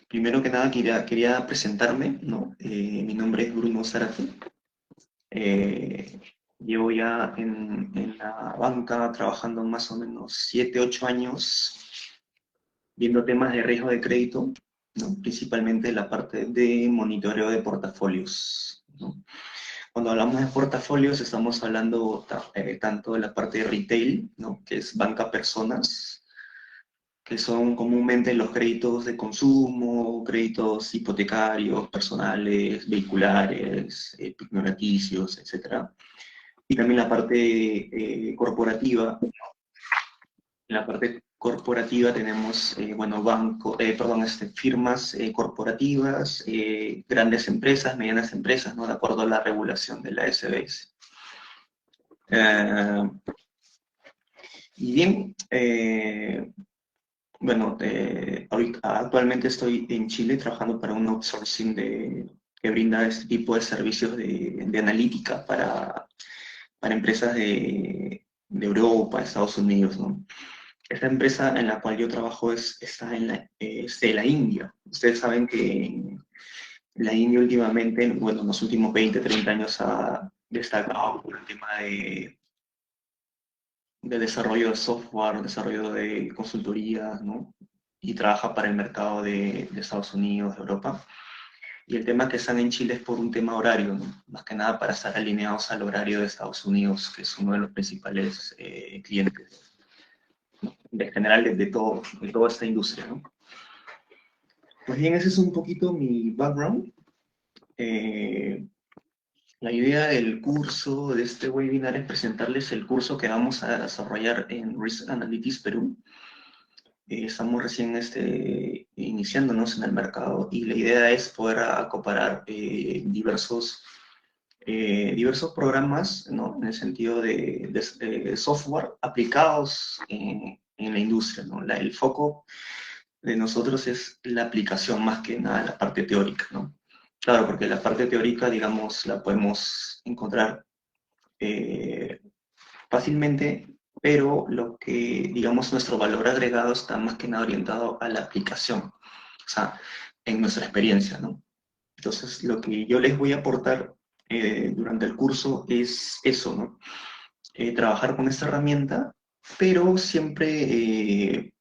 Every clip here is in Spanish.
Primero que nada quería presentarme, ¿no? Mi nombre es Bruno Zárate. Eh, Llevo ya en la banca trabajando más o menos 7, 8 años viendo temas de riesgo de crédito, ¿no? Principalmente la parte de monitoreo de portafolios, ¿no? Cuando hablamos de portafolios estamos hablando tanto de la parte de retail, ¿no? Que es banca personas, que son comúnmente los créditos de consumo, créditos hipotecarios, personales, vehiculares, pignoraticios, etcétera. Y también la parte corporativa. En la parte corporativa tenemos, bueno, firmas corporativas, grandes empresas, medianas empresas, ¿no? De acuerdo a la regulación de la SBS. Y bien, bueno, actualmente estoy en Chile trabajando para un outsourcing que brinda este tipo de servicios de analítica para empresas de Europa, Estados Unidos, ¿no? Esta empresa en la cual yo trabajo es de la India. Ustedes saben que en la India últimamente, bueno, en los últimos 20, 30 años ha destacado por el tema de desarrollo de software, desarrollo de consultoría, ¿no? Y trabaja para el mercado de Estados Unidos, de Europa. Y el tema que están en Chile es por un tema horario, ¿no? Más que nada para estar alineados al horario de Estados Unidos, que es uno de los principales clientes, ¿no? De general de toda esta industria, ¿no? Pues bien, ese es un poquito mi background. Eh, la idea del curso, de este webinar, es presentarles el curso que vamos a desarrollar en Risk Analytics Perú. Estamos recién iniciándonos en el mercado y la idea es poder acoplar diversos programas, ¿no? En el sentido de software aplicados en la industria, ¿no? El foco de nosotros es la aplicación más que nada la parte teórica, ¿no? Claro, porque la parte teórica, digamos, la podemos encontrar eh, fácilmente, pero lo que, digamos, nuestro valor agregado está más que nada orientado a la aplicación, o sea, en nuestra experiencia, ¿no? Entonces, lo que yo les voy a aportar durante el curso es eso, ¿no? Trabajar con esta herramienta, pero siempre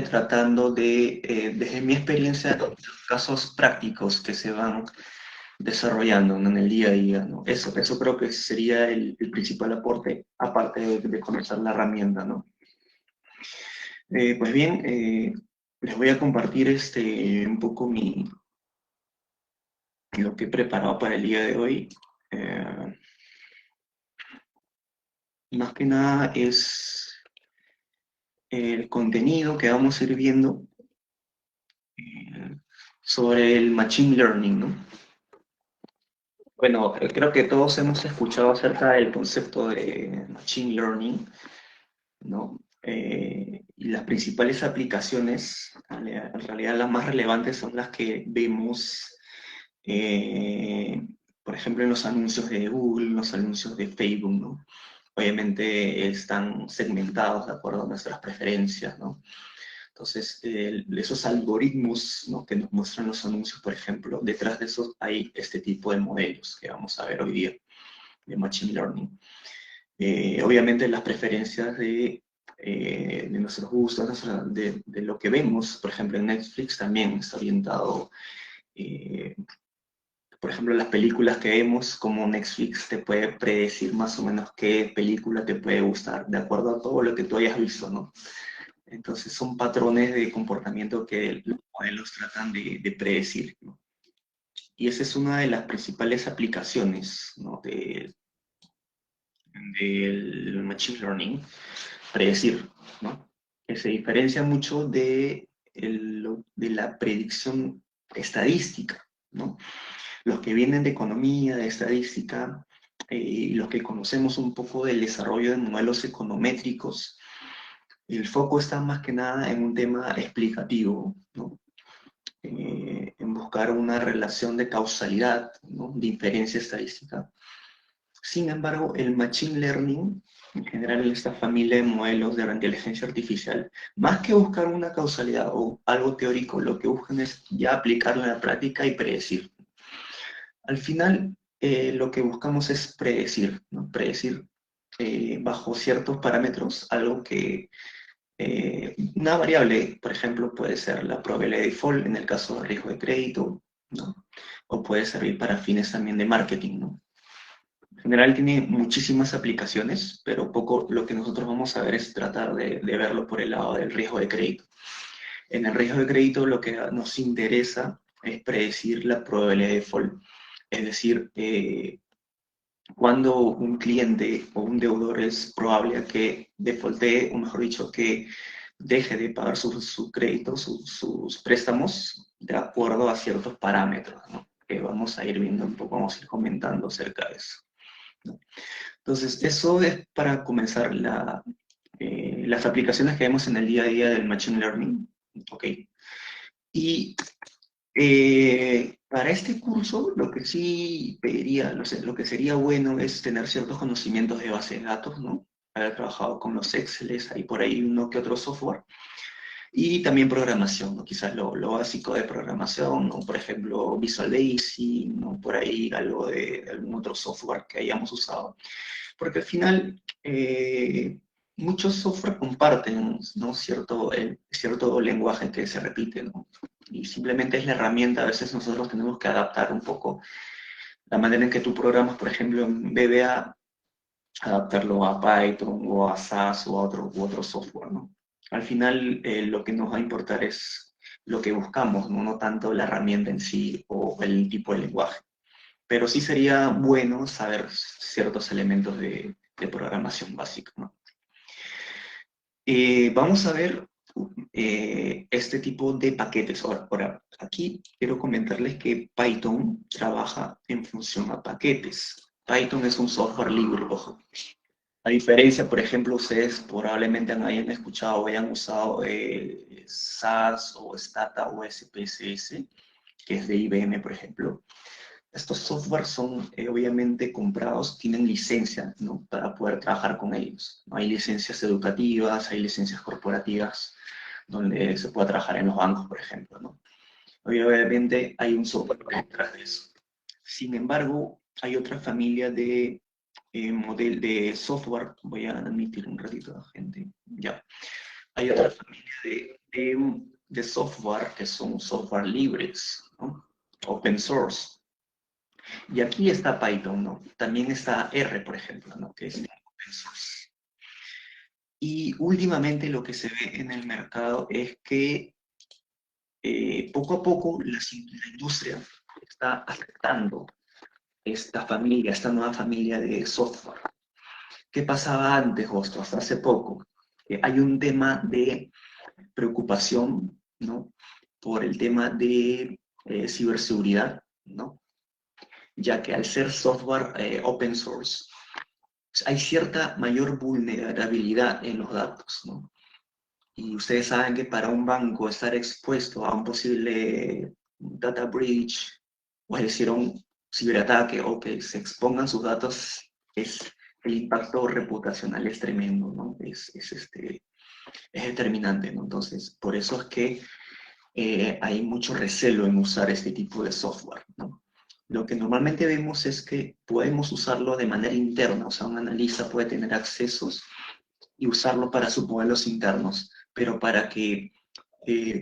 tratando desde mi experiencia, los casos prácticos que se van desarrollando, ¿no? En el día a día, ¿no? Eso creo que sería el principal aporte, aparte de conocer la herramienta, ¿no? Pues bien, les voy a compartir un poco lo que he preparado para el día de hoy. Eh, Más que nada es el contenido que vamos a ir viendo eh, sobre el Machine Learning, ¿no? Bueno, creo que todos hemos escuchado acerca del concepto de Machine Learning, ¿no? Y las principales aplicaciones, en realidad las más relevantes son las que vemos, eh, por ejemplo, en los anuncios de Google, los anuncios de Facebook, ¿no? Obviamente están segmentados de acuerdo a nuestras preferencias, ¿no? Entonces, esos algoritmos, ¿no? Que nos muestran los anuncios, por ejemplo, detrás de esos hay este tipo de modelos que vamos a ver hoy día de Machine Learning. Obviamente las preferencias de nuestros gustos, de lo que vemos, por ejemplo, en Netflix también está orientado, eh, por ejemplo, las películas que vemos, como Netflix te puede predecir más o menos qué película te puede gustar, de acuerdo a todo lo que tú hayas visto, ¿no? Entonces son patrones de comportamiento que los modelos tratan de predecir, ¿no? Y esa es una de las principales aplicaciones, ¿no? Del Machine Learning, predecir, ¿no? Que se diferencia mucho de la predicción estadística, ¿no? Los que vienen de economía, de estadística, y los que conocemos un poco del desarrollo de modelos econométricos, el foco está más que nada en un tema explicativo, ¿no? En buscar una relación de causalidad, ¿no? De inferencia estadística Sin embargo, el Machine Learning, en general esta familia de modelos de inteligencia artificial, más que buscar una causalidad o algo teórico, lo que buscan es ya aplicarlo en la práctica y predecir. Al final, lo que buscamos es predecir, ¿no? Predecir bajo ciertos parámetros algo que una variable, por ejemplo, puede ser la probabilidad de default en el caso de riesgo de crédito, ¿no? O puede servir para fines también de marketing, ¿no? En general tiene muchísimas aplicaciones, pero poco lo que nosotros vamos a ver es tratar de verlo por el lado del riesgo de crédito. En el riesgo de crédito lo que nos interesa es predecir la probabilidad de default, es decir, cuando un cliente o un deudor es probable a que defaultee, o mejor dicho, que deje de pagar su crédito, sus préstamos, de acuerdo a ciertos parámetros, ¿no? Que vamos a ir viendo un poco, vamos a ir comentando acerca de eso, ¿no? Entonces, eso es para comenzar las aplicaciones que vemos en el día a día del Machine Learning, ¿ok? Y para este curso, lo que sí pediría, lo que sería bueno es tener ciertos conocimientos de base de datos, ¿no? Haber trabajado con los Exceles, hay por ahí uno que otro software. Y también programación, ¿no? Quizás lo básico de programación, ¿no? Por ejemplo, Visual Basic, ¿no? Por ahí algo de algún otro software que hayamos usado. Porque al final, muchos software comparten, ¿no? Cierto lenguaje que se repite, ¿no? Y simplemente es la herramienta, a veces nosotros tenemos que adaptar un poco la manera en que tú programas, por ejemplo, en VBA, adaptarlo a Python o a SAS o a otro software, ¿no? Al final, lo que nos va a importar es lo que buscamos, ¿no? No tanto la herramienta en sí o el tipo de lenguaje. Pero sí sería bueno saber ciertos elementos de programación básica, ¿no? Vamos a ver este tipo de paquetes. Ahora, aquí quiero comentarles que Python trabaja en función a paquetes. Python es un software libre, ojo. A diferencia, por ejemplo, ustedes probablemente hayan escuchado o hayan usado SAS o Stata o SPSS, que es de IBM, por ejemplo. Estos softwares son obviamente comprados, tienen licencia, ¿no? Para poder trabajar con ellos, ¿no? Hay licencias educativas, hay licencias corporativas, donde se puede trabajar en los bancos, por ejemplo, ¿no? Obviamente hay un software detrás de eso. Sin embargo, hay otra familia de de software, voy a admitir un ratito a la gente, ya. Hay otra familia de software que son software libres, ¿no? Open source. Y aquí está Python, ¿no? También está R, por ejemplo, ¿no? Que es open source. Y últimamente lo que se ve en el mercado es que poco a poco la industria está aceptando esta nueva familia de software. ¿Qué pasaba antes, justo hasta hace poco? Hay un tema de preocupación, ¿no? Por el tema de ciberseguridad, ¿no? Ya que al ser software open source, hay cierta mayor vulnerabilidad en los datos, ¿no? Y ustedes saben que para un banco estar expuesto a un posible data breach, o es decir, a un ciberataque o que se expongan sus datos, el impacto reputacional es tremendo, ¿no? Es determinante, ¿no? Entonces, por eso es que hay mucho recelo en usar este tipo de software, ¿no? Lo que normalmente vemos es que podemos usarlo de manera interna, o sea, un analista puede tener accesos y usarlo para sus modelos internos, pero para que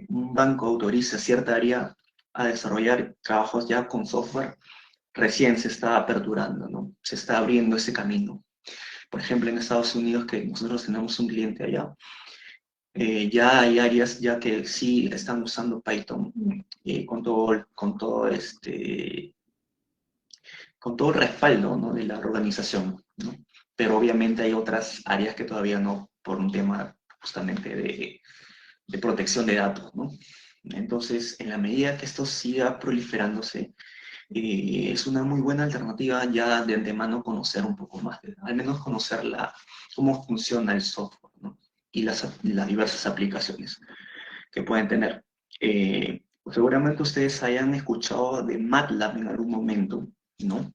un banco autorice a cierta área a desarrollar trabajos ya con software, recién se está aperturando, ¿no? Se está abriendo ese camino. Por ejemplo, en Estados Unidos, que nosotros tenemos un cliente allá, ya hay áreas ya que sí están usando Python con todo el respaldo, ¿no? De la organización, ¿no? Pero obviamente hay otras áreas que todavía no, por un tema justamente de protección de datos, ¿no? Entonces, en la medida que esto siga proliferándose, es una muy buena alternativa ya de antemano conocer un poco más, al menos conocer cómo funciona el software, ¿no? Y las diversas aplicaciones que pueden tener. Seguramente ustedes hayan escuchado de MATLAB en algún momento, ¿no?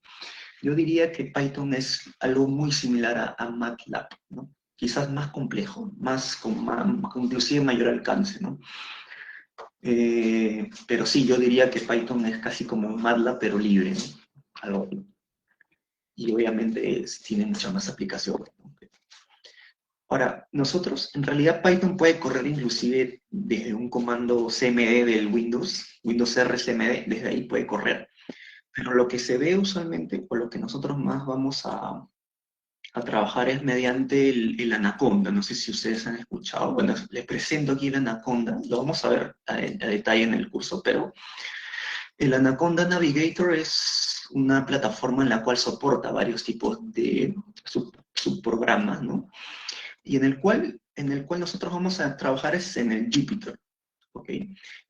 Yo diría que Python es algo muy similar a MATLAB, ¿no? Quizás más complejo, con inclusive mayor alcance, ¿no? Pero sí, yo diría que Python es casi como un MATLAB, pero libre, ¿no? Algo, y obviamente tiene muchas más aplicaciones, ¿no? Ahora, nosotros, en realidad Python puede correr inclusive desde un comando cmd del Windows RCMD, desde ahí puede correr. Pero lo que se ve usualmente, o lo que nosotros más vamos a trabajar es mediante el Anaconda. No sé si ustedes han escuchado. Bueno, les presento aquí el Anaconda. Lo vamos a ver a detalle en el curso, pero el Anaconda Navigator es una plataforma en la cual soporta varios tipos de subprogramas, ¿no? Y en el cual nosotros vamos a trabajar es en el Jupyter, ¿ok?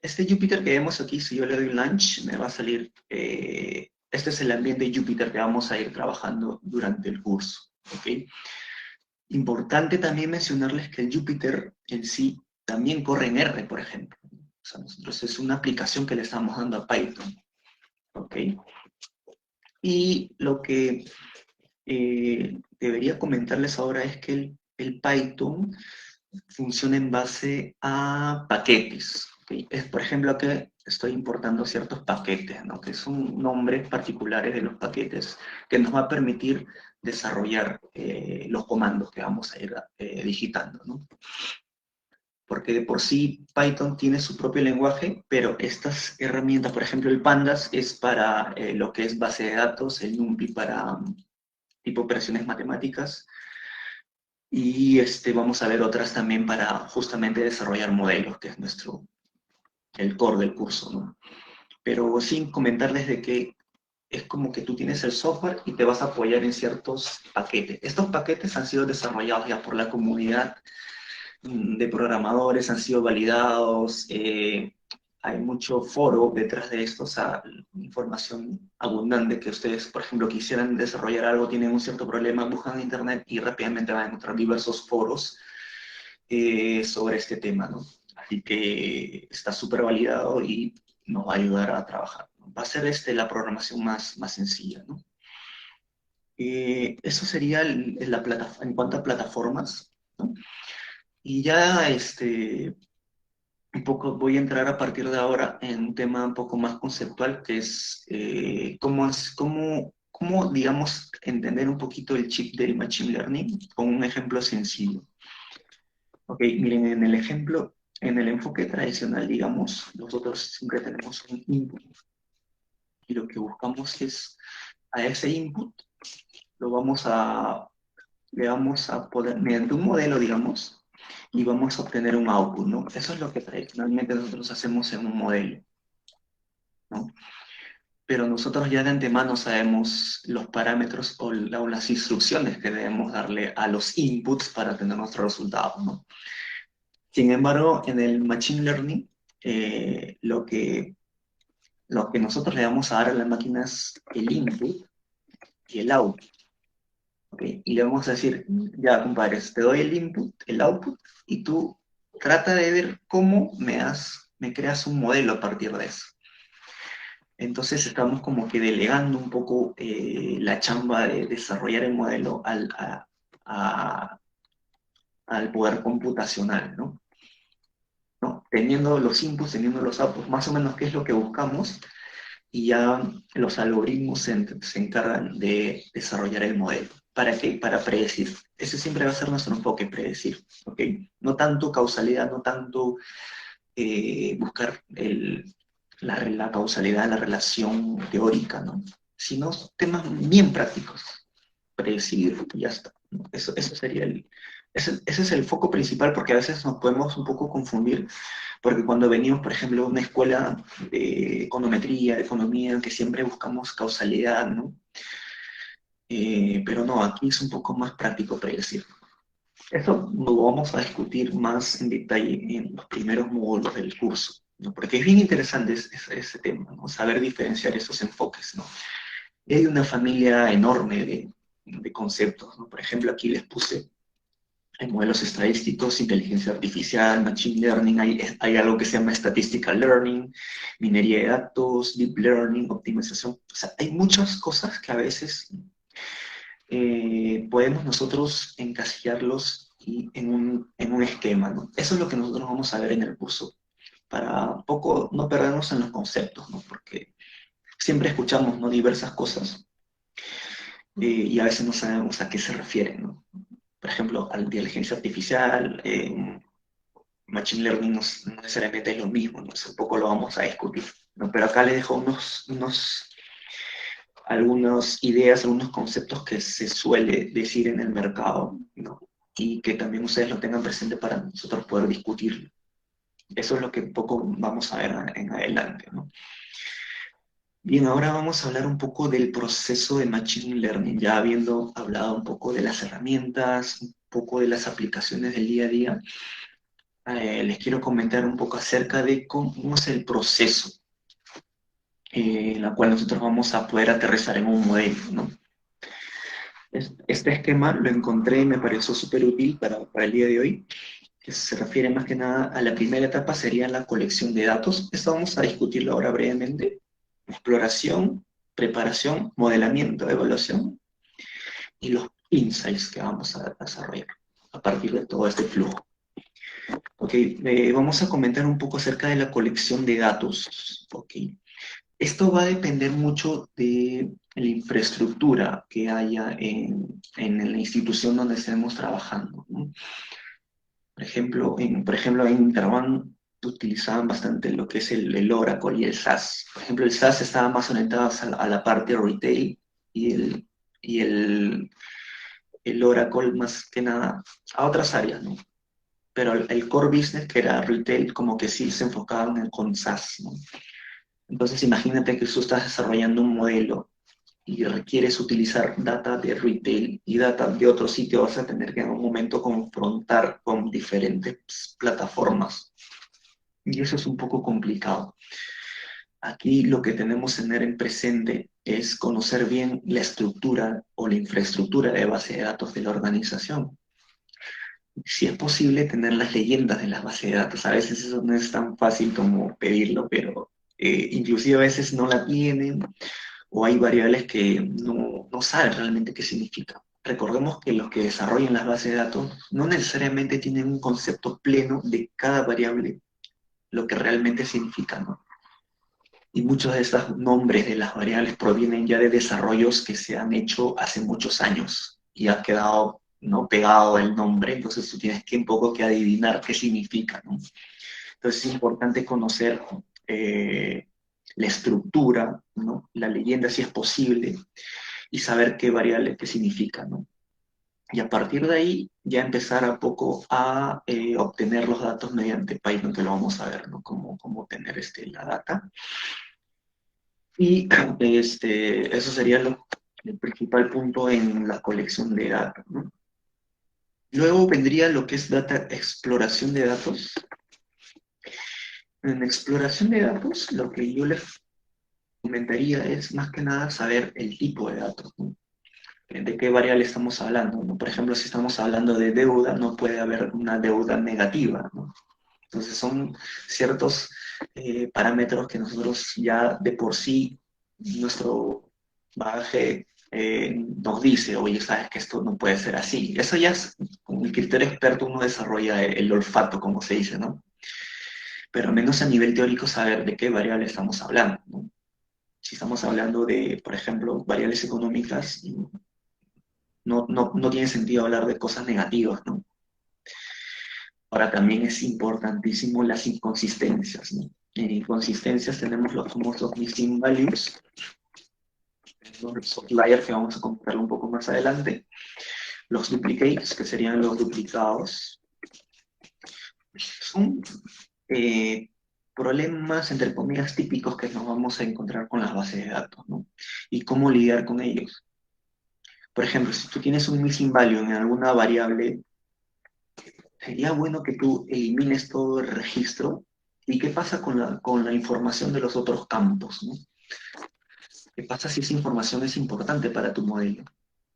Este Jupyter que vemos aquí, si yo le doy launch, me va a salir, este es el ambiente Jupyter que vamos a ir trabajando durante el curso, ¿ok? Importante también mencionarles que el Jupyter en sí también corre en R, por ejemplo. O sea, nosotros es una aplicación que le estamos dando a Python, ¿ok? Y lo que debería comentarles ahora es que el Python funciona en base a paquetes, ¿ok? Por ejemplo, aquí estoy importando ciertos paquetes, ¿no? Que son nombres particulares de los paquetes que nos va a permitir desarrollar los comandos que vamos a ir digitando, ¿no? Porque de por sí Python tiene su propio lenguaje, pero estas herramientas, por ejemplo, el Pandas es para lo que es base de datos, el NumPy para tipo operaciones matemáticas, y vamos a ver otras también para justamente desarrollar modelos, que es el core del curso, ¿no? Pero sin comentarles de que es como que tú tienes el software y te vas a apoyar en ciertos paquetes. Estos paquetes han sido desarrollados ya por la comunidad de programadores, han sido validados, hay mucho foro detrás de esto, o sea, información abundante que ustedes, por ejemplo, quisieran desarrollar algo, tienen un cierto problema, buscan en internet y rápidamente van a encontrar diversos foros sobre este tema, ¿no? Así que está súper validado y nos va a ayudar a trabajar, ¿no? Va a ser la programación más sencilla, ¿no? Eso sería en cuanto a plataformas, ¿no? Y ya un poco voy a entrar a partir de ahora en un tema un poco más conceptual, que es cómo, digamos, entender un poquito el chip del Machine Learning con un ejemplo sencillo. Ok, miren, en el enfoque tradicional, digamos, nosotros siempre tenemos un input y lo que buscamos es a ese input lo le vamos a poder, mediante un modelo, digamos, y vamos a obtener un output, ¿no? Eso es lo que tradicionalmente nosotros hacemos en un modelo, ¿no? Pero nosotros ya de antemano sabemos los parámetros o las instrucciones que debemos darle a los inputs para tener nuestro resultado, ¿no? Sin embargo, en el Machine Learning, lo que nosotros le vamos a dar a la máquina es el input y el output, ¿ok? Y le vamos a decir, ya, compadres, te doy el input, el output, y tú trata de ver cómo me creas un modelo a partir de eso. Entonces estamos como que delegando un poco la chamba de desarrollar el modelo a- al poder computacional, ¿no? ¿No? Teniendo los inputs, teniendo los outputs, más o menos qué es lo que buscamos, y ya los algoritmos se encargan de desarrollar el modelo. ¿Para qué? Para predecir. Ese siempre va a ser nuestro enfoque, predecir, ¿ok? No tanto causalidad, no tanto buscar la causalidad, la relación teórica, ¿no? Sino temas bien prácticos, predecir y ya está, ¿no? Eso sería ese es el foco principal, porque a veces nos podemos un poco confundir, porque cuando venimos, por ejemplo, a una escuela de econometría, de economía, que siempre buscamos causalidad, ¿no? Pero no, aquí es un poco más práctico predecir. Eso lo vamos a discutir más en detalle en los primeros módulos del curso, ¿no? Porque es bien interesante ese tema, ¿no? Saber diferenciar esos enfoques, ¿no? Y hay una familia enorme de conceptos, ¿no? Por ejemplo, aquí les puse Hay modelos estadísticos, inteligencia artificial, machine learning, hay algo que se llama statistical learning, minería de datos, deep learning, optimización. O sea, hay muchas cosas que a veces podemos nosotros encasillarlos en un esquema, ¿no? Eso es lo que nosotros vamos a ver en el curso, para un poco no perdernos en los conceptos, ¿no? Porque siempre escuchamos, ¿no?, diversas cosas y a veces no sabemos a qué se refieren, ¿no? Por ejemplo, a la inteligencia artificial, machine learning no necesariamente es lo mismo, ¿no? Eso un poco lo vamos a discutir, ¿no? Pero acá les dejo algunas ideas, algunos conceptos que se suele decir en el mercado, ¿no? Y que también ustedes lo tengan presente para nosotros poder discutirlo. Eso es lo que un poco vamos a ver en adelante, ¿no? Bien, ahora vamos a hablar un poco del proceso de Machine Learning, ya habiendo hablado un poco de las herramientas, un poco de las aplicaciones del día a día. Les quiero comentar un poco acerca de cómo es el proceso en la cual nosotros vamos a poder aterrizar en un modelo, ¿no? Este esquema lo encontré y me pareció súper útil para el día de hoy, que se refiere más que nada a la primera etapa, sería la colección de datos. Esto vamos a discutirlo ahora brevemente. Exploración, preparación, modelamiento, evaluación y los insights que vamos a desarrollar a partir de todo este flujo. Ok, vamos a comentar un poco acerca de la colección de datos. Ok, esto va a depender mucho de la infraestructura que haya en la institución donde estemos trabajando, ¿no? Por ejemplo, en Interbank utilizaban bastante lo que es el Oracle y el SAS. Por ejemplo, el SAS estaba más orientado a la parte retail y el Oracle más que nada a otras áreas, ¿no? Pero el core business, que era retail, como que sí se enfocaban con SaaS, ¿no? Entonces imagínate que tú estás desarrollando un modelo y requieres utilizar data de retail y data de otro sitio, vas a tener que en un momento confrontar con diferentes plataformas. Y eso es un poco complicado. Aquí lo que tenemos que tener en presente es conocer bien la estructura o la infraestructura de base de datos de la organización. Si es posible tener las leyendas de las bases de datos, a veces eso no es tan fácil como pedirlo, pero inclusive a veces no la tienen o hay variables que no saben realmente qué significa. Recordemos que los que desarrollan las bases de datos no necesariamente tienen un concepto pleno de cada variable, lo que realmente significa, ¿no? Y muchos de estos nombres de las variables provienen ya de desarrollos que se han hecho hace muchos años y ha quedado, ¿no?, pegado el nombre, entonces tú tienes que un poco que adivinar qué significa, ¿no? Entonces es importante conocer la estructura, ¿no?, la leyenda si es posible, y saber qué variable, qué significa, ¿no? Y a partir de ahí ya empezar a poco a obtener los datos mediante Python, que lo vamos a ver, ¿no? Cómo obtener la data. Y eso sería el principal punto en la colección de datos, ¿no? Luego vendría lo que es data exploración de datos. En exploración de datos, lo que yo les comentaría es más que nada saber el tipo de datos, ¿no? De qué variable estamos hablando, ¿no? Por ejemplo, si estamos hablando de deuda, no puede haber una deuda negativa, ¿no? Entonces son ciertos parámetros que nosotros ya de por sí, nuestro bagaje nos dice, oye, sabes que esto no puede ser así. Eso ya es, con el criterio experto uno desarrolla el olfato, como se dice, ¿no? Pero al menos a nivel teórico saber de qué variable estamos hablando, ¿no? Si estamos hablando de, por ejemplo, variables económicas, no tiene sentido hablar de cosas negativas, ¿no? Ahora también es importantísimo las inconsistencias, ¿no? En inconsistencias tenemos los famosos missing values, los outliers que vamos a comentarlo un poco más adelante, los duplicates, que serían los duplicados. Son eh, problemas, entre comillas, típicos que nos vamos a encontrar con las bases de datos, ¿no? Y cómo lidiar con ellos. Por ejemplo, si tú tienes un missing value en alguna variable, sería bueno que tú elimines todo el registro. ¿Y qué pasa con la información de los otros campos, ¿no? ¿Qué pasa si esa información es importante para tu modelo?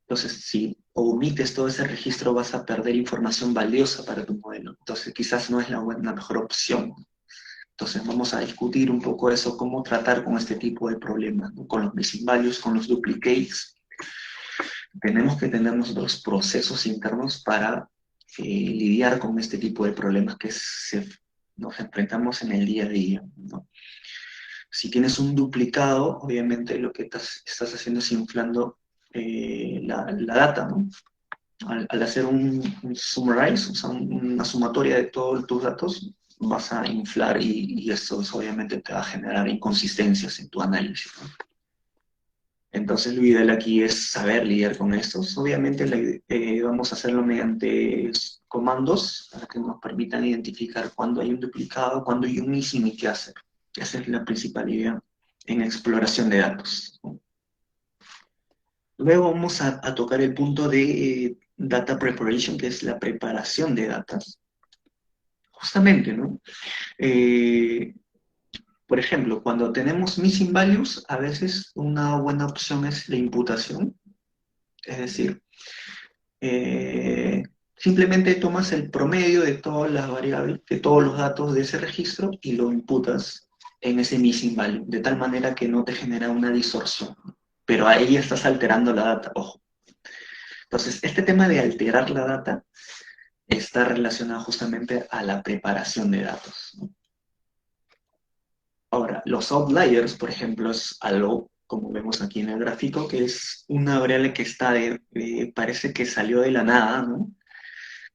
Entonces, si o omites todo ese registro, vas a perder información valiosa para tu modelo. Entonces quizás no es la mejor opción. Entonces vamos a discutir un poco eso, cómo tratar con este tipo de problemas, ¿no? Con los missing values, con los duplicates. Tenemos que tener nosotros procesos internos para lidiar con este tipo de problemas que nos enfrentamos en el día a día, ¿no? Si tienes un duplicado, obviamente lo que estás haciendo es inflando la data, ¿no? Al hacer un summarize, o sea, una sumatoria de todos tus datos, vas a inflar y esto obviamente te va a generar inconsistencias en tu análisis, ¿no? Entonces lo ideal aquí es saber lidiar con estos. Obviamente vamos a hacerlo mediante comandos para que nos permitan identificar cuándo hay un duplicado, cuándo hay un missing y qué hacer. Esa es la principal idea en exploración de datos, ¿no? Luego vamos a tocar el punto de data preparation, que es la preparación de datos. Justamente, ¿no? Eh, por ejemplo, cuando tenemos missing values, a veces una buena opción es la imputación. Es decir, eh, simplemente tomas el promedio de todas las variables, de todos los datos de ese registro y lo imputas en ese missing value, de tal manera que no te genera una distorsión. Pero ahí estás alterando la data, ojo. Entonces, este tema de alterar la data está relacionado justamente a la preparación de datos, ¿no? Ahora, los outliers, por ejemplo, es algo, como vemos aquí en el gráfico, que es una variable que parece que salió de la nada, ¿no?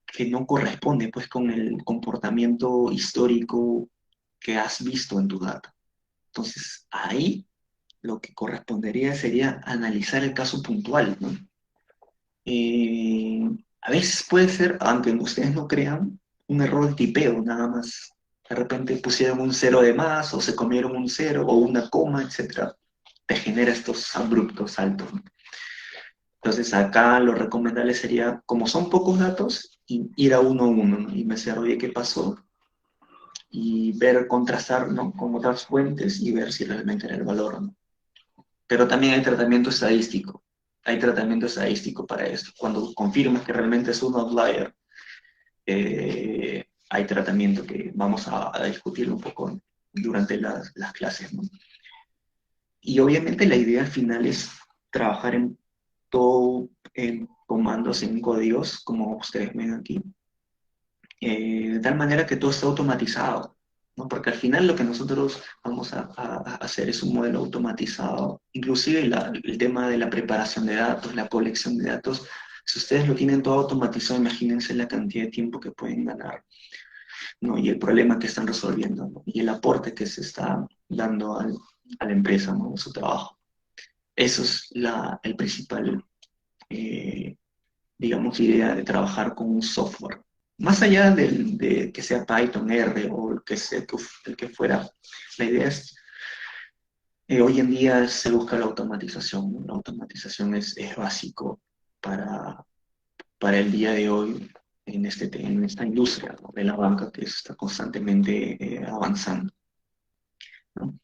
Que no corresponde pues con el comportamiento histórico que has visto en tu data. Entonces, ahí lo que correspondería sería analizar el caso puntual, ¿no? Eh, a veces puede ser, aunque ustedes no crean, un error de tipeo, nada más. De repente pusieron un cero de más, o se comieron un cero, o una coma, etcétera. Te genera estos abruptos saltos, ¿no? Entonces acá lo recomendable sería, como son pocos datos, ir a uno a uno, ¿no? Y me decir, oye, ¿qué pasó? Y ver, contrastar, ¿no? Con otras fuentes y ver si realmente era el valor, ¿no? Pero también hay tratamiento estadístico para esto. Cuando confirmas que realmente es un outlier, hay tratamiento que vamos a discutir un poco durante las clases, ¿no? Y obviamente la idea al final es trabajar en todo, en comandos, en códigos, como ustedes ven aquí, de tal manera que todo esté automatizado, ¿no? Porque al final lo que nosotros vamos a hacer es un modelo automatizado, inclusive el tema de la preparación de datos, la colección de datos. Si ustedes lo tienen todo automatizado, imagínense la cantidad de tiempo que pueden ganar, ¿no? Y el problema que están resolviendo, ¿no? Y el aporte que se está dando a la empresa, ¿no? En su trabajo. Eso es el principal, eh, digamos, idea de trabajar con un software. Más allá de que sea Python, R o el que fuera, la idea es, hoy en día se busca la automatización, ¿no? La automatización es básico para, para el día de hoy en esta industria, ¿no? De la banca que está constantemente avanzando, ¿no?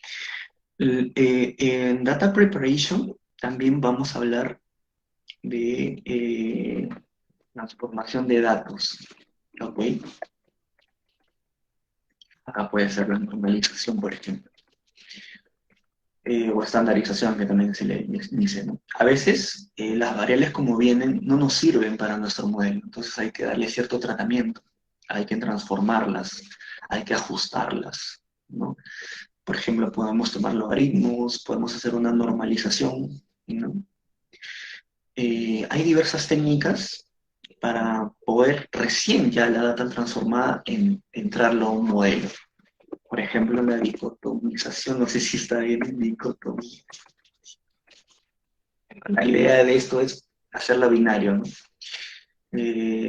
En Data Preparation también vamos a hablar de transformación de datos, ¿ok? Acá puede ser la normalización, por ejemplo, o estandarización, que también se le dice, ¿no? A veces las variables como vienen no nos sirven para nuestro modelo, entonces hay que darle cierto tratamiento, hay que transformarlas, hay que ajustarlas, ¿no? Por ejemplo, podemos tomar logaritmos, podemos hacer una normalización, ¿no? Hay diversas técnicas para poder recién ya la data transformada entrarlo a un modelo. Por ejemplo, la dicotomización, no sé si está bien, dicotomía. La idea de esto es hacerla binario, ¿no?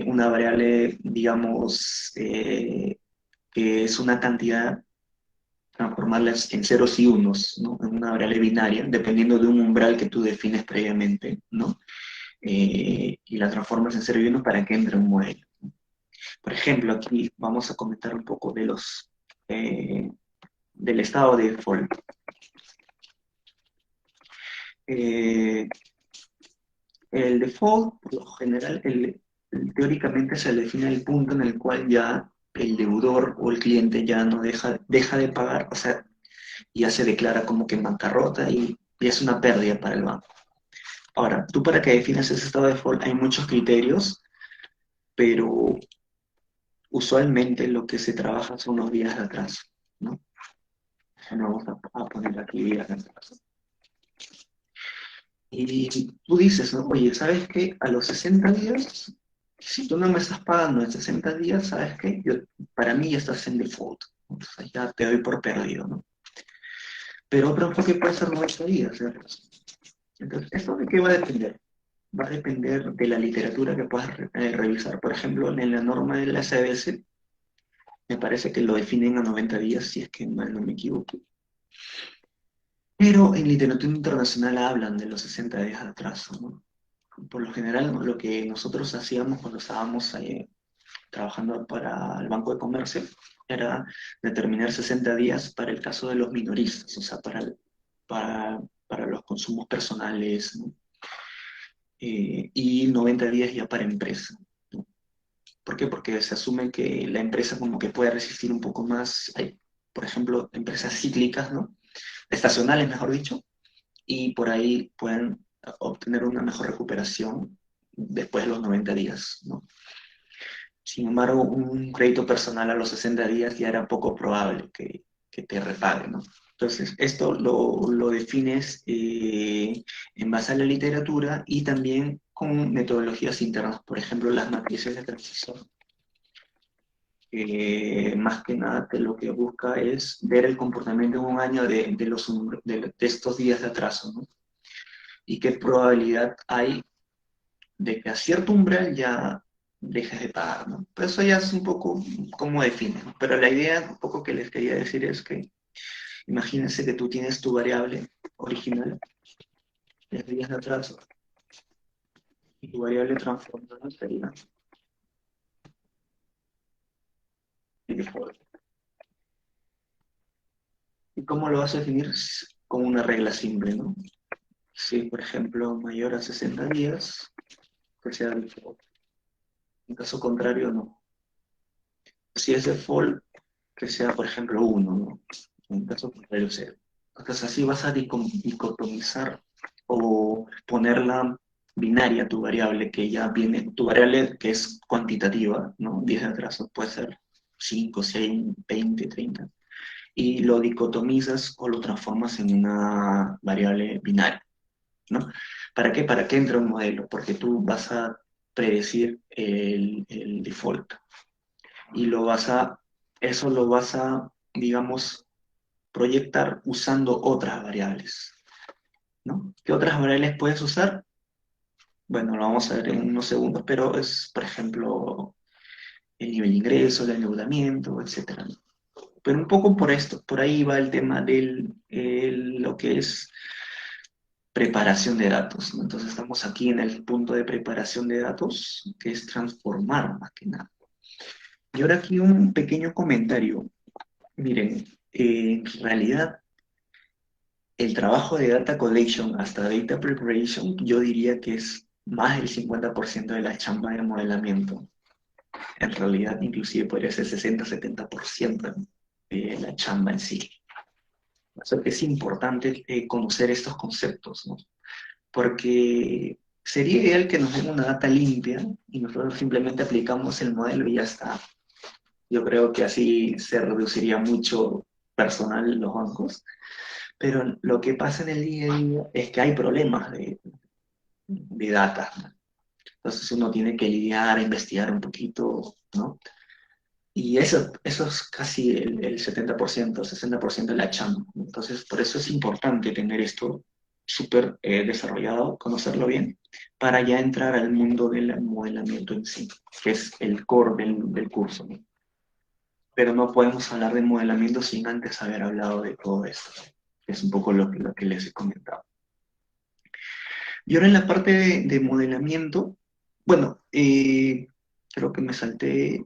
Una variable, digamos, que es una cantidad, transformarlas en ceros y unos, ¿no? En una variable binaria, dependiendo de un umbral que tú defines previamente, ¿no? Y la transformas en cero y uno para que entre un modelo. Por ejemplo, aquí vamos a comentar un poco eh, del estado de default. Eh, El default, por lo general, teóricamente se define el punto en el cual ya el deudor o el cliente ya no deja de pagar, o sea, ya se declara como que en bancarrota y es una pérdida para el banco. Ahora, tú para que definas ese estado de default hay muchos criterios, pero usualmente lo que se trabaja son los días de atraso, ¿no? Vamos a poner aquí días de atraso. Y tú dices, ¿no? Oye, ¿sabes qué? A los 60 días, si tú no me estás pagando en 60 días, ¿sabes qué? Para mí ya estás en default, ¿no? O sea, ya te doy por perdido, ¿no? Pero otro enfoque puede ser 90 días de atraso. Entonces, ¿esto de qué va a depender? Va a depender de la literatura que puedas revisar. Por ejemplo, en la norma de la SBS, me parece que lo definen a 90 días, si es que mal no me equivoco. Pero en literatura internacional hablan de los 60 días de atraso, ¿no? Por lo general, ¿no? Lo que nosotros hacíamos cuando estábamos trabajando para el Banco de Comercio era determinar 60 días para el caso de los minoristas, o sea, para, para los consumos personales, ¿no? Y 90 días ya para empresa, ¿no? ¿Por qué? Porque se asume que la empresa como que puede resistir un poco más. Hay, por ejemplo, empresas cíclicas, ¿no? Estacionales, mejor dicho, y por ahí pueden obtener una mejor recuperación después de los 90 días, ¿no? Sin embargo, un crédito personal a los 60 días ya era poco probable que te repague, ¿no? Entonces, esto lo defines en base a la literatura y también con metodologías internas, por ejemplo, las matrices de transición. Más que nada lo que busca es ver el comportamiento en un año de estos días de atraso, ¿no? Y qué probabilidad hay de que a cierto umbral ya dejes de pagar, ¿no? Pero eso ya es un poco cómo define, ¿no? Pero la idea un poco que les quería decir es que imagínense que tú tienes tu variable original, 10 días de atraso, y tu variable transformada sería el default. ¿Y cómo lo vas a definir? Con una regla simple, ¿no? Si, por ejemplo, mayor a 60 días, que sea default. En caso contrario, no. Si es default, que sea, por ejemplo, uno, ¿no? En caso contrario, cero. Entonces así vas a dicotomizar o ponerla binaria tu variable que ya viene, tu variable que es cuantitativa, ¿no? 10 de atraso puede ser 5, 6, 20, 30. Y lo dicotomizas o lo transformas en una variable binaria, ¿no? ¿Para qué? Para que entre un modelo, porque tú vas a predecir el default y eso lo vas a, digamos, proyectar usando otras variables, ¿no? ¿Qué otras variables puedes usar? Bueno, lo vamos a ver en unos segundos, pero es, por ejemplo, el nivel de ingreso, el endeudamiento, etcétera, ¿no? Pero un poco por esto, por ahí va el tema de lo que es preparación de datos, ¿no? Entonces estamos aquí en el punto de preparación de datos, que es transformar más que nada. Y ahora aquí un pequeño comentario. Miren, en realidad el trabajo de data collection hasta data preparation, yo diría que es más del 50% de la chamba de modelamiento. En realidad, inclusive podría ser 60-70% de la chamba en sí. O sea, que es importante conocer estos conceptos, ¿no? Porque sería ideal que nos den una data limpia y nosotros simplemente aplicamos el modelo y ya está. Yo creo que así se reduciría mucho personal en los bancos. Pero lo que pasa en el día a día es que hay problemas de data, ¿no? Entonces uno tiene que lidiar, investigar un poquito, ¿no? Y eso es casi el 70%, 60% de la chamba. Entonces, por eso es importante tener esto súper desarrollado, conocerlo bien, para ya entrar al mundo del modelamiento en sí, que es el core del curso, ¿no? Pero no podemos hablar de modelamiento sin antes haber hablado de todo esto, ¿no? Es un poco lo que les he comentado. Y ahora en la parte de modelamiento, bueno, creo que me salté,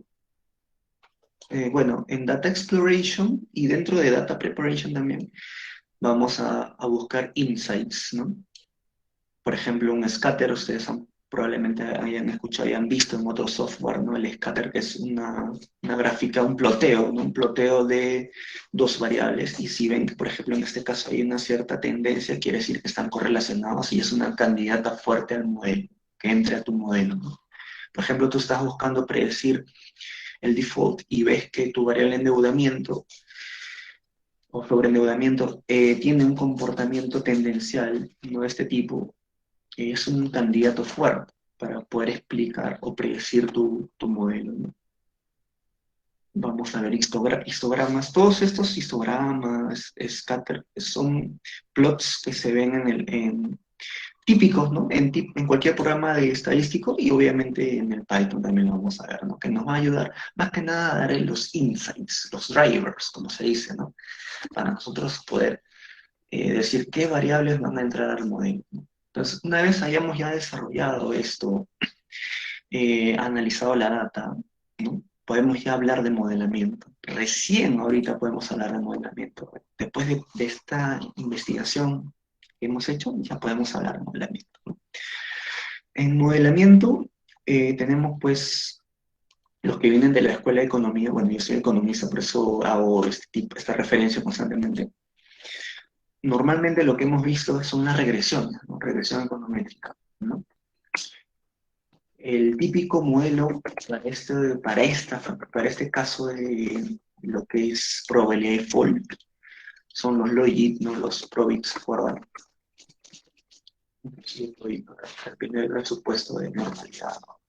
bueno, en Data Exploration y dentro de Data Preparation también vamos a buscar insights, ¿no? Por ejemplo, un scatter, probablemente hayan escuchado, hayan visto en otro software, ¿no? El scatter, que es una gráfica, un ploteo, ¿no? Un ploteo de dos variables, y si ven que, por ejemplo, en este caso hay una cierta tendencia, quiere decir que están correlacionados y es una candidata fuerte al modelo, que entre a tu modelo, ¿no? Por ejemplo, tú estás buscando predecir el default y ves que tu variable de endeudamiento o sobreendeudamiento tiene un comportamiento tendencial, no de este tipo, es un candidato fuerte para poder explicar o predecir tu modelo, ¿no? Vamos a ver histogramas. Todos estos histogramas, scatter, son plots que se ven típicos, ¿no? En cualquier programa de estadístico, y obviamente en el Python también lo vamos a ver, ¿no? Que nos va a ayudar más que nada a dar los insights, los drivers, como se dice, ¿no? Para nosotros poder decir qué variables van a entrar al modelo, ¿no? Entonces, una vez hayamos ya desarrollado esto, analizado la data, ¿no? Podemos ya hablar de modelamiento. Recién ahorita podemos hablar de modelamiento. Después de esta investigación que hemos hecho, ya podemos hablar de modelamiento, ¿no? En modelamiento tenemos pues los que vienen de la escuela de economía. Bueno, yo soy economista, por eso hago esta referencia constantemente. Normalmente lo que hemos visto son las regresiones, ¿no? Regresión econométrica, ¿no? El típico modelo para este caso de lo que es probabilidad de default son los logit, ¿no? Los probits forward. Sí, el primer supuesto de normalidad, ¿no?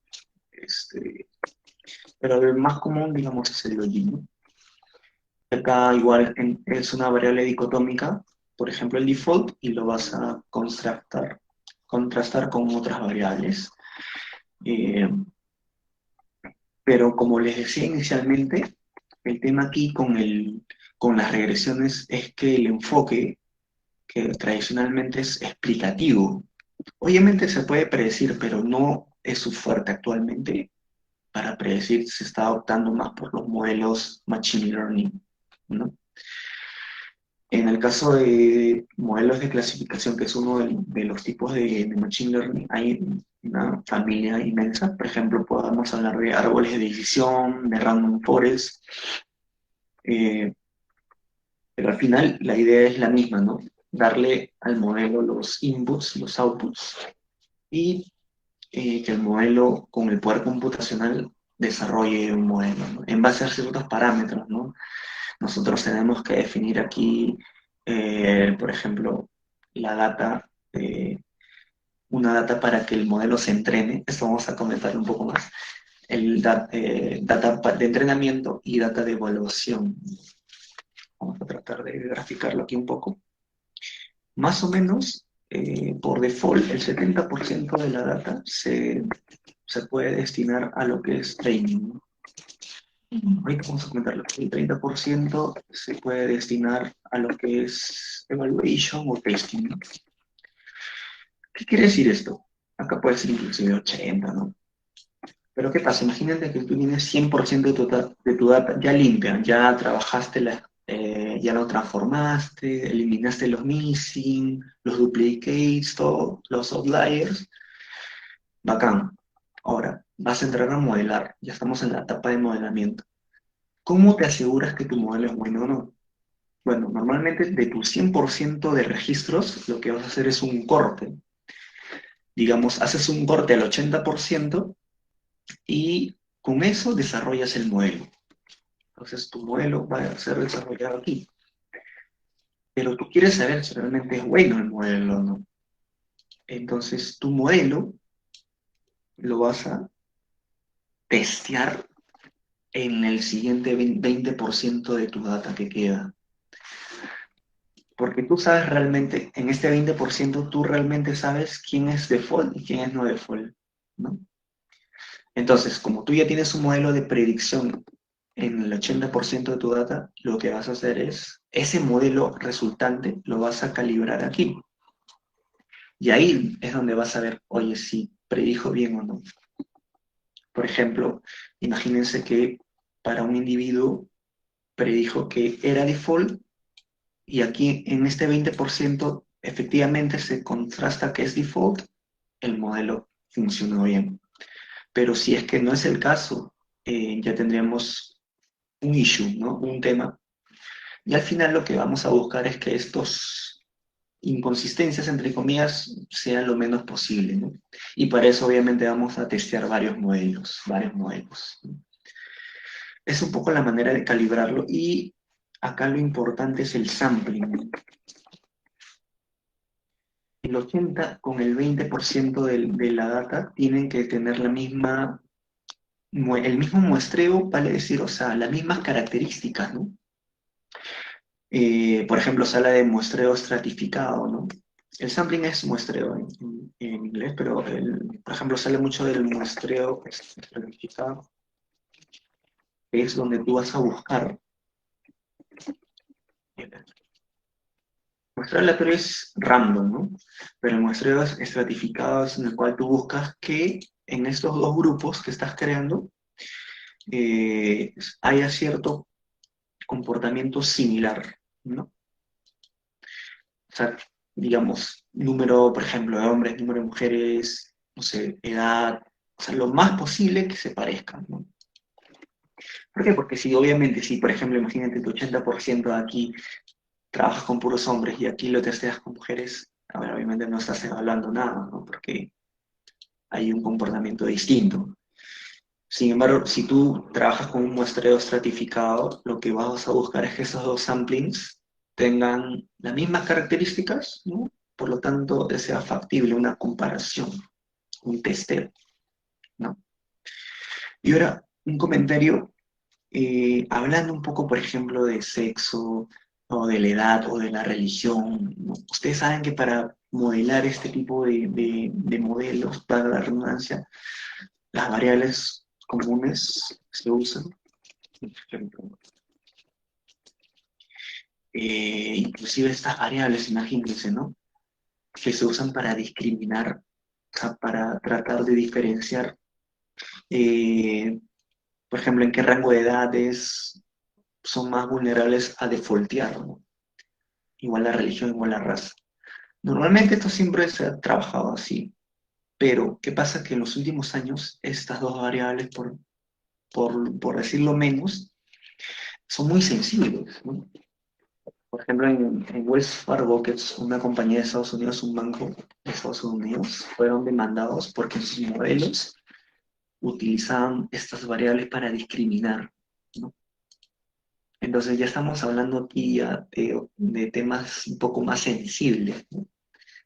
Pero el más común, digamos, es el logit, ¿no? Acá igual es una variable dicotómica, por ejemplo el default, y lo vas a contrastar con otras variables. Eh, pero como les decía inicialmente, el tema aquí con las regresiones es que el enfoque, que tradicionalmente es explicativo, obviamente se puede predecir, pero no es su fuerte actualmente. Para predecir se está optando más por los modelos Machine Learning, ¿no? En el caso de modelos de clasificación, que es uno de los tipos de Machine Learning, hay una familia inmensa. Por ejemplo, podemos hablar de árboles de decisión, de random forest, eh, pero al final la idea es la misma, ¿no? Darle al modelo los inputs, los outputs, y que el modelo con el poder computacional desarrolle un modelo, ¿no? En base a ciertos parámetros, ¿no? Nosotros tenemos que definir aquí, por ejemplo, la data, una data para que el modelo se entrene. Esto vamos a comentar un poco más. Data de entrenamiento y data de evaluación. Vamos a tratar de graficarlo aquí un poco. Más o menos, por default, el 70% de la data se puede destinar a lo que es training, ¿no? Ahorita vamos a comentarlo. El 30% se puede destinar a lo que es evaluation o testing, ¿no? ¿Qué quiere decir esto? Acá puede ser inclusive 80, ¿no? Pero ¿qué pasa? Imagínate que tú tienes 100% de tu data ya limpia, ya trabajaste, ya lo transformaste, eliminaste los missing, los duplicates, todos los outliers. Bacán. Ahora, vas a entrar a modelar. Ya estamos en la etapa de modelamiento. ¿Cómo te aseguras que tu modelo es bueno o no? Bueno, normalmente de tu 100% de registros, lo que vas a hacer es un corte. Digamos, haces un corte al 80% y con eso desarrollas el modelo. Entonces, tu modelo va a ser desarrollado aquí. Pero tú quieres saber si realmente es bueno el modelo o no. Entonces, tu modelo lo vas a testear en el siguiente 20% de tu data que queda. Porque tú sabes realmente, en este 20%, tú realmente sabes quién es default y quién es no default, ¿no? Entonces, como tú ya tienes un modelo de predicción en el 80% de tu data, lo que vas a hacer es, ese modelo resultante lo vas a calibrar aquí. Y ahí es donde vas a ver, oye, si predijo bien o no. Por ejemplo, imagínense que para un individuo predijo que era default, y aquí en este 20% efectivamente se contrasta que es default, el modelo funcionó bien. Pero si es que no es el caso, ya tendríamos un issue, ¿no? Un tema. Y al final lo que vamos a buscar es que estos inconsistencias, entre comillas, sean lo menos posible, ¿no? Y para eso obviamente vamos a testear varios modelos, varios modelos. Es un poco la manera de calibrarlo y acá lo importante es el sampling. El 80 con el 20% de la data tienen que tener el mismo muestreo, vale decir, o sea, las mismas características, ¿no? Por ejemplo, sala de muestreo estratificado, ¿no? El sampling es muestreo en inglés, pero por ejemplo sale mucho del muestreo estratificado, que es donde tú vas a buscar. El muestreo aleatorio es random, ¿no? Pero el muestreo estratificado es en el cual tú buscas que en estos dos grupos que estás creando haya cierto comportamiento similar, ¿no? O sea, digamos, número, por ejemplo, de hombres, número de mujeres, no sé, edad, o sea, lo más posible que se parezcan, ¿no? ¿Por qué? Porque si, obviamente, si, por ejemplo, imagínate tu 80% de aquí trabajas con puros hombres y aquí lo testeas con mujeres, a ver, obviamente no estás evaluando nada, ¿no? Porque hay un comportamiento distinto. Sin embargo, si tú trabajas con un muestreo estratificado, lo que vas a buscar es que esos dos samplings tengan las mismas características, ¿no? Por lo tanto, sea factible una comparación, un testeo, ¿no? Y ahora, un comentario, hablando un poco, por ejemplo, de sexo, o de la edad, o de la religión, ¿no? Ustedes saben que para modelar este tipo de modelos, para la redundancia, las variables comunes se usan, por ejemplo, inclusive estas variables, imagínense, ¿no? Que se usan para discriminar, o sea, para tratar de diferenciar, eh, por ejemplo, en qué rango de edades son más vulnerables a defaultear, ¿no? Igual la religión, igual la raza. Normalmente esto siempre se ha trabajado así, pero ¿qué pasa? Que en los últimos años estas dos variables, por decirlo menos, son muy sensibles, ¿no? Por ejemplo, en Wells Fargo, que es una compañía de Estados Unidos, un banco de Estados Unidos, fueron demandados porque sus modelos utilizaban estas variables para discriminar, ¿no? Entonces ya estamos hablando aquí ya de temas un poco más sensibles, ¿no?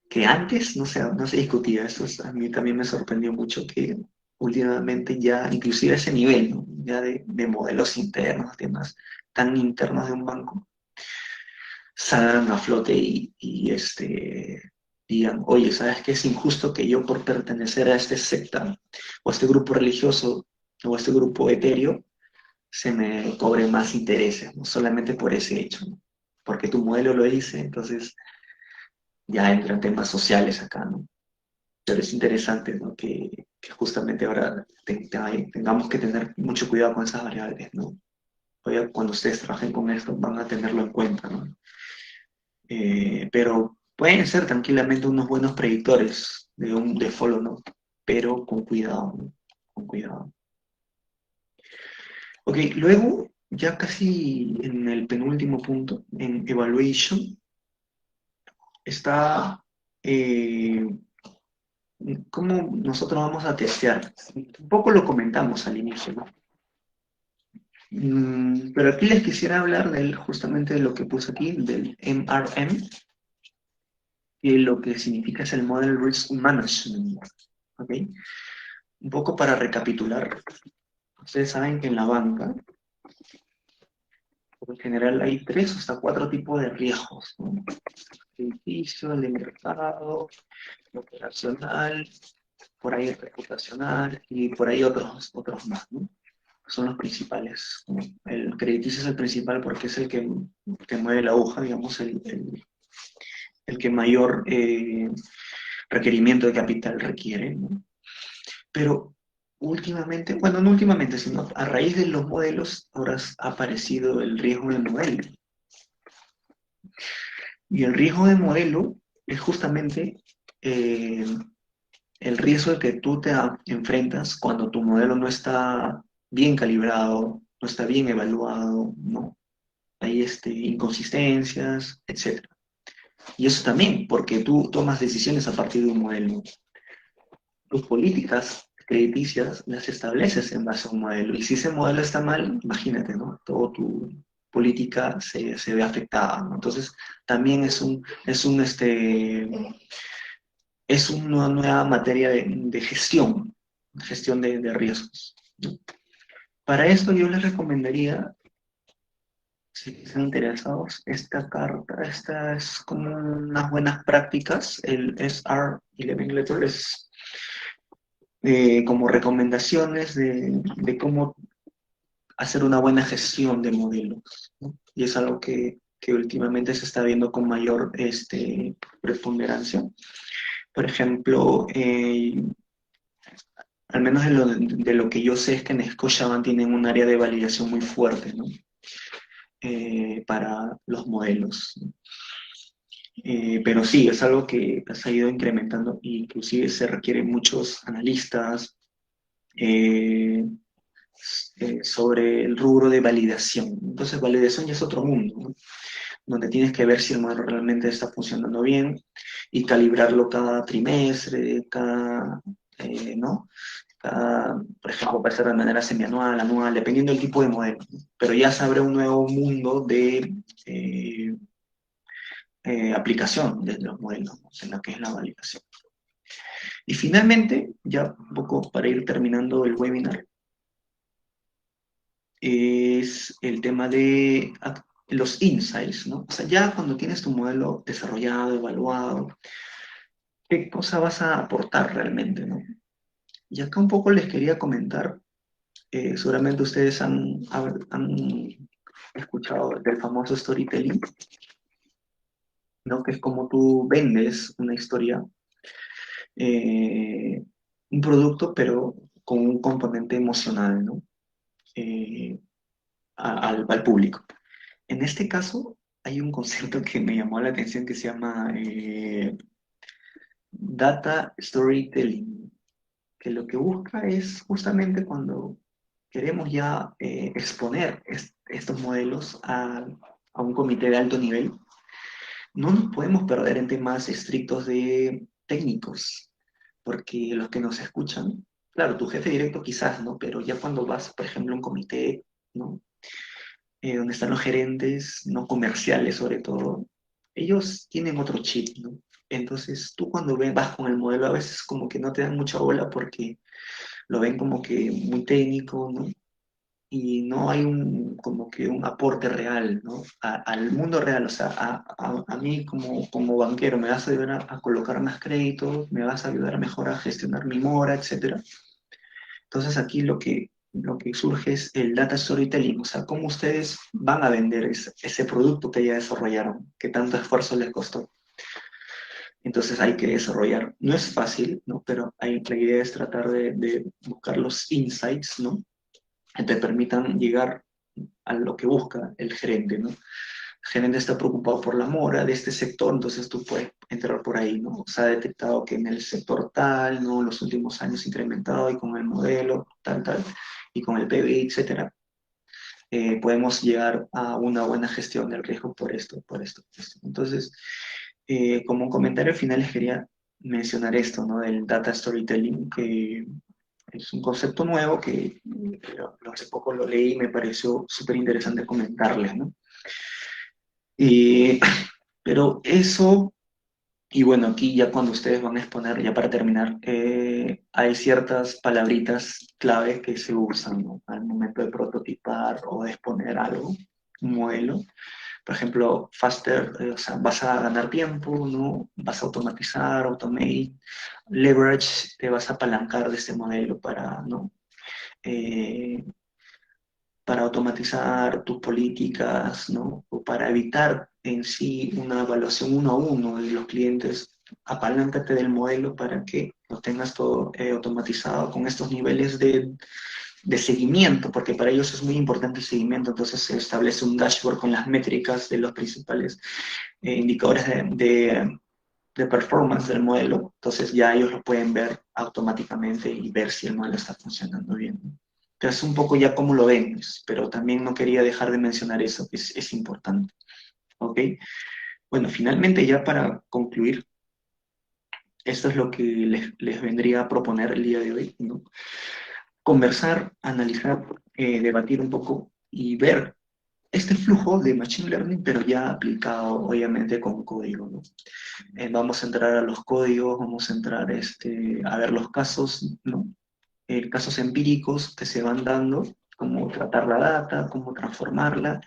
Que antes no se discutía. A mí también me sorprendió mucho que últimamente ya, inclusive ese nivel, ¿no? Ya de modelos internos, temas tan internos de un banco, salgan a flote digan, oye, ¿sabes qué? Es injusto que yo por pertenecer a este secta o a este grupo religioso o a este grupo etéreo se me cobre más intereses, ¿no? Solamente por ese hecho, ¿no? Porque tu modelo lo dice, entonces ya entran temas sociales acá, ¿no? Pero es interesante, ¿no? Que justamente ahora tengamos que tener mucho cuidado con esas variables, ¿no? Oye, cuando ustedes trabajen con esto van a tenerlo en cuenta, ¿no? Pero pueden ser tranquilamente unos buenos predictores de un default, ¿no? Pero con cuidado, ¿no? Con cuidado. Ok, luego, ya casi en el penúltimo punto, en evaluation, está cómo nosotros vamos a testear. Un poco lo comentamos al inicio, ¿no? Pero aquí les quisiera hablar justamente de lo que puse aquí, del MRM, que lo que significa es el Model Risk Management. ¿Ok? Un poco para recapitular, ustedes saben que en la banca, por lo general hay 3 hasta 4 tipos de riesgos, ¿no? El crediticio, el de mercado, el operacional, por ahí el reputacional y por ahí otros más, ¿no? Son los principales, ¿no? El crediticio es el principal porque es el que mueve la aguja, digamos, el que mayor requerimiento de capital requiere, ¿no? Pero últimamente, bueno, no últimamente, sino a raíz de los modelos, ahora ha aparecido el riesgo del modelo. Y el riesgo de modelo es justamente, eh, el riesgo al que tú te enfrentas cuando tu modelo no está bien calibrado, no está bien evaluado, ¿no? Hay inconsistencias, etcétera. Y eso también, porque tú tomas decisiones a partir de un modelo. Tus políticas crediticias las estableces en base a un modelo. Y si ese modelo está mal, imagínate, ¿no? Toda tu política se ve afectada, ¿no? Entonces, también es una nueva materia de gestión de riesgos, ¿no? Para esto yo les recomendaría, si están interesados, esta carta, esta es como unas buenas prácticas, el SR11 Letter es como recomendaciones de cómo hacer una buena gestión de modelos, ¿no? Y es algo que últimamente se está viendo con mayor preponderancia. Por ejemplo, al menos de lo que yo sé es que en Scotiabank tienen un área de validación muy fuerte, ¿no? Para los modelos, ¿no? Pero sí, es algo que se ha ido incrementando e inclusive se requieren muchos analistas eh, sobre el rubro de validación. Entonces, validación ya es otro mundo, ¿no? Donde tienes que ver si el modelo realmente está funcionando bien y calibrarlo cada trimestre, ¿no? Por ejemplo, puede ser de manera semianual, anual, dependiendo del tipo de modelo. Pero ya se abre un nuevo mundo de aplicación de los modelos, ¿no? En lo que es la validación. Y finalmente, ya un poco para ir terminando el webinar, es el tema de los insights, ¿no? O sea, ya cuando tienes tu modelo desarrollado, evaluado, ¿qué cosa vas a aportar realmente, ¿no? Y acá un poco les quería comentar, seguramente ustedes han escuchado del famoso storytelling, ¿no? Que es como tú vendes una historia, eh, un producto, pero con un componente emocional, ¿no? Eh, al público. En este caso, hay un concepto que me llamó la atención que se llama data storytelling, que lo que busca es justamente cuando queremos ya exponer estos modelos a un comité de alto nivel, no nos podemos perder en temas estrictos de técnicos, porque los que nos escuchan, claro, tu jefe directo quizás, ¿no? Pero ya cuando vas, por ejemplo, a un comité, ¿no? Donde están los gerentes, no comerciales sobre todo, ellos tienen otro chip, ¿no? Entonces tú cuando vas con el modelo a veces como que no te dan mucha bola porque lo ven como que muy técnico, ¿no? Y no hay como que un aporte real, ¿no? Al mundo real, o sea, a mí como banquero me vas a ayudar a colocar más créditos, me vas a ayudar mejor a gestionar mi mora, etcétera. Entonces aquí lo que surge es el data storytelling, o sea, cómo ustedes van a vender ese producto que ya desarrollaron, que tanto esfuerzo les costó. Entonces hay que desarrollar, no es fácil, ¿no? Pero la idea es tratar de buscar los insights, ¿no? Que te permitan llegar a lo que busca el gerente, ¿no? El gerente está preocupado por la mora de este sector, entonces tú puedes entrar por ahí, ¿no? Se ha detectado que en el sector tal, ¿no? Los últimos años incrementado y con el modelo tal, tal, y con el PBI, etcétera, podemos llegar a una buena gestión del riesgo por esto, por esto, por esto. Entonces, como un comentario final les quería mencionar esto, ¿no? Del data storytelling, que es un concepto nuevo que hace poco lo leí y me pareció súper interesante comentarles, ¿no? Y, pero eso, y bueno, aquí ya cuando ustedes van a exponer, ya para terminar, hay ciertas palabritas claves que se usan, ¿no? Al momento de prototipar o de exponer algo, un modelo. Por ejemplo, faster, o sea, vas a ganar tiempo, ¿no? Vas a automatizar, automate, leverage, te vas a apalancar de este modelo para, ¿no? Eh, para automatizar tus políticas, ¿no? O para evitar en sí una evaluación uno a uno de los clientes, apaláncate del modelo para que lo tengas todo automatizado con estos niveles de seguimiento, porque para ellos es muy importante el seguimiento, entonces se establece un dashboard con las métricas de los principales indicadores de performance del modelo, entonces ya ellos lo pueden ver automáticamente y ver si el modelo está funcionando bien. Entonces, un poco ya cómo lo ven, pues, pero también no quería dejar de mencionar eso, que es importante. ¿Ok? Bueno, finalmente ya para concluir, esto es lo que les vendría a proponer el día de hoy, ¿no? Conversar, analizar, debatir un poco y ver este flujo de Machine Learning, pero ya aplicado obviamente con código, ¿no? Vamos a entrar a los códigos, vamos a entrar a ver los casos, ¿no? Casos empíricos que se van dando, cómo tratar la data, cómo transformarla.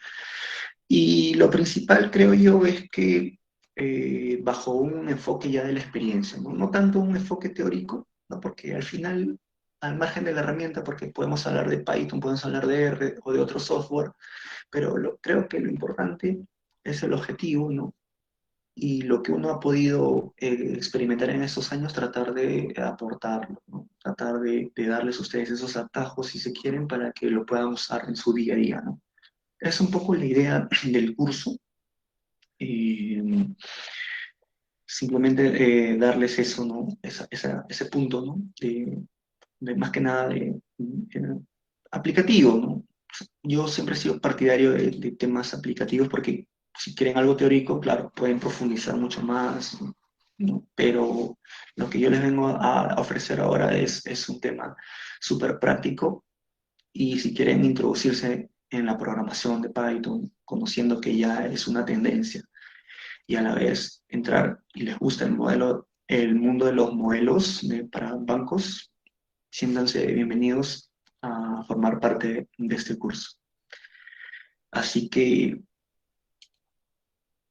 Y lo principal, creo yo, es que bajo un enfoque ya de la experiencia, ¿no? No tanto un enfoque teórico, ¿no? Porque al final, al margen de la herramienta, porque podemos hablar de Python, podemos hablar de R o de otro software, pero creo que lo importante es el objetivo, ¿no? Y lo que uno ha podido experimentar en estos años, tratar de aportarlo, ¿no? Tratar de darles a ustedes esos atajos, si se quieren, para que lo puedan usar en su día a día, ¿no? Es un poco la idea del curso. eh, Simplemente darles eso, ¿no? Ese punto, ¿no? De más que nada de aplicativo, ¿no? Yo siempre he sido partidario de temas aplicativos porque si quieren algo teórico, claro, pueden profundizar mucho más, ¿no? Pero lo que yo les vengo a ofrecer ahora es un tema súper práctico y si quieren introducirse en la programación de Python, conociendo que ya es una tendencia y a la vez entrar y les gusta el mundo de los modelos para bancos, siéntanse bienvenidos a formar parte de este curso. Así que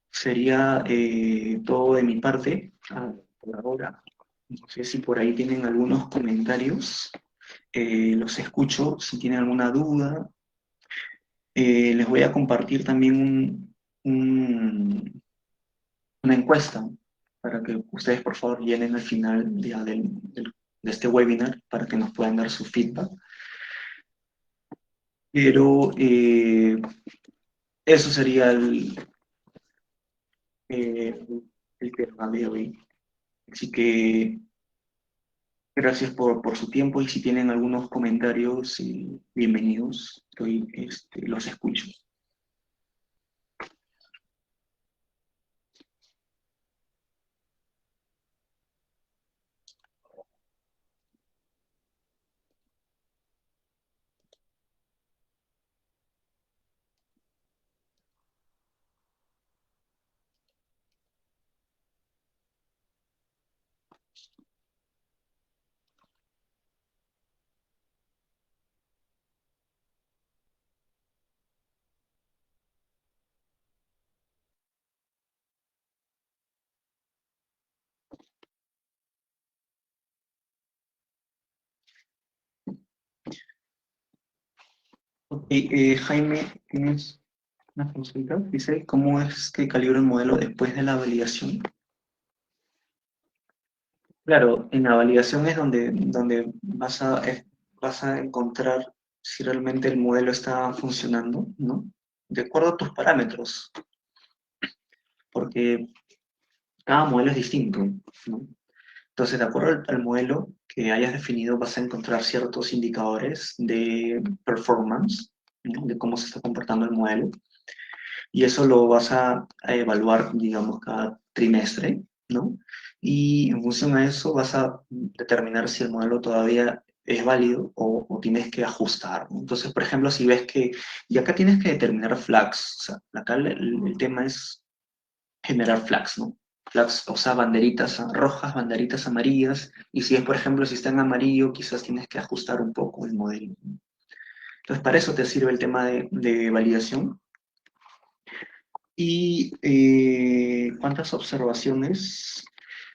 sería todo de mi parte por ahora. No sé si por ahí tienen algunos comentarios. Los escucho si tienen alguna duda. Les voy a compartir también una encuesta para que ustedes por favor llenen al final ya de este webinar para que nos puedan dar su feedback. Pero eso sería eh, el tema de hoy. Así que gracias por su tiempo y si tienen algunos comentarios, bienvenidos. Los escucho. Ok, Jaime, tienes una consulta. Dice, ¿cómo es que calibra el modelo después de la validación? Claro, en la validación es donde vas a encontrar si realmente el modelo está funcionando, ¿no? De acuerdo a tus parámetros, porque cada modelo es distinto, ¿no? Entonces, de acuerdo al modelo que hayas definido, vas a encontrar ciertos indicadores de performance, ¿no? De cómo se está comportando el modelo, y eso lo vas a evaluar, digamos, cada trimestre, ¿no? Y en función a eso vas a determinar si el modelo todavía es válido o tienes que ajustar, ¿no? Entonces, por ejemplo, si ves que, y acá tienes que determinar flags, o sea, acá el tema es generar flags, ¿no? Flags, o sea, banderitas rojas, banderitas amarillas, y si es, por ejemplo, si está en amarillo, quizás tienes que ajustar un poco el modelo, ¿no? Entonces, para eso te sirve el tema de validación. ¿Y cuántas observaciones?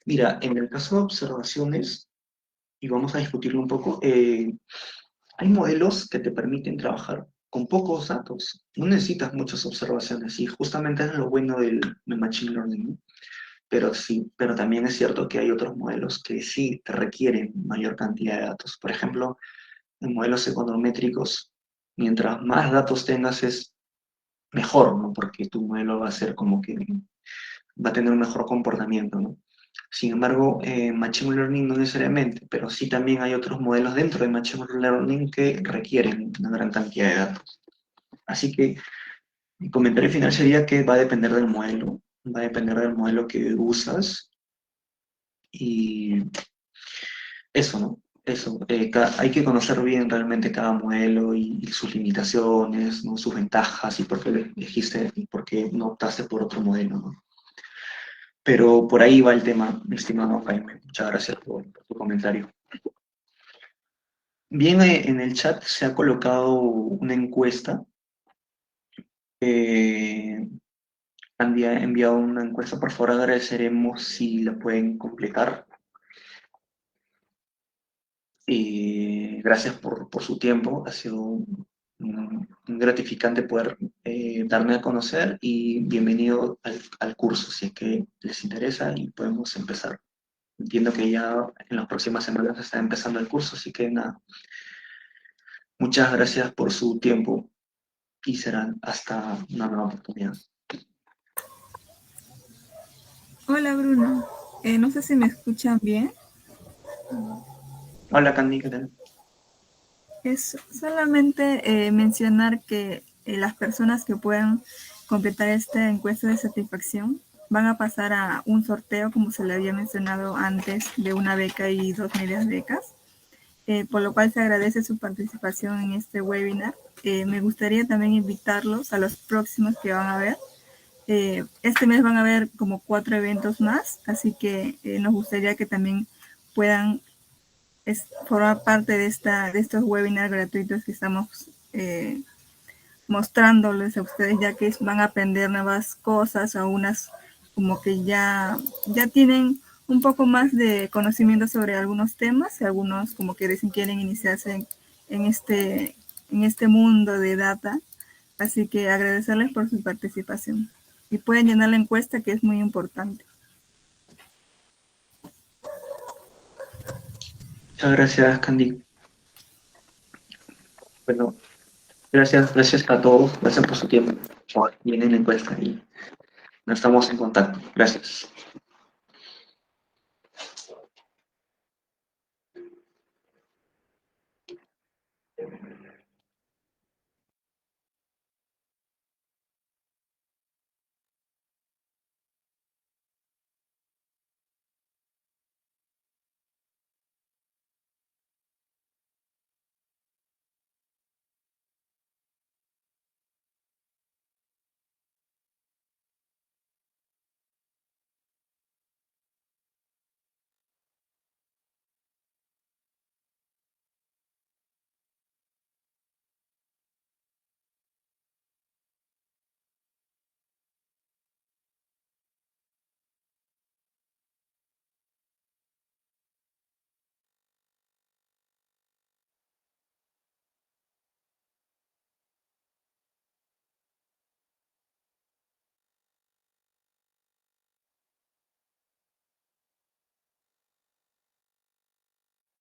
Mira, en el caso de observaciones, y vamos a discutirlo un poco, hay modelos que te permiten trabajar con pocos datos. No necesitas muchas observaciones, y justamente es lo bueno del Machine Learning, ¿no? Pero sí, pero también es cierto que hay otros modelos que sí te requieren mayor cantidad de datos. Por ejemplo, en modelos econométricos, mientras más datos tengas es mejor, ¿no? Porque tu modelo va a ser como que va a tener un mejor comportamiento, ¿no? Sin embargo, Machine Learning no necesariamente, pero sí también hay otros modelos dentro de Machine Learning que requieren una gran cantidad de datos. Así que mi comentario final sería que va a depender del modelo, va a depender del modelo que usas y eso, ¿no? Eso, hay que conocer bien realmente cada modelo y sus limitaciones, ¿no? Sus ventajas y por qué elegiste y por qué no optaste por otro modelo, ¿no? Pero por ahí va el tema, mi estimado Jaime. Muchas gracias por tu comentario. Bien, en el chat se ha colocado una encuesta. Han enviado una encuesta, por favor agradeceremos si la pueden completar. Gracias por su tiempo, ha sido un gratificante poder darme a conocer y bienvenido al curso, si es que les interesa y podemos empezar. Entiendo que ya en las próximas semanas está empezando el curso, así que nada, muchas gracias por su tiempo y serán hasta una nueva oportunidad. Hola Bruno, no sé si me escuchan bien. Hola Candy, ¿qué tal? Es solamente mencionar que las personas que puedan completar esta encuesta de satisfacción van a pasar a un sorteo, como se le había mencionado antes, de una beca y 2 medias becas, por lo cual se agradece su participación en este webinar. Me gustaría también invitarlos a los próximos que van a ver. Este mes van a haber como 4 eventos más, así que nos gustaría que también puedan formar parte de estos webinars gratuitos que estamos mostrándoles a ustedes, ya que van a aprender nuevas cosas, a unas como que ya tienen un poco más de conocimiento sobre algunos temas, y algunos como que recién quieren iniciarse en, en este mundo de data. Así que agradecerles por su participación. Y pueden llenar la encuesta, que es muy importante. Muchas gracias Candy. Bueno, gracias a todos, gracias por su tiempo, por bien en la encuesta y nos estamos en contacto. Gracias.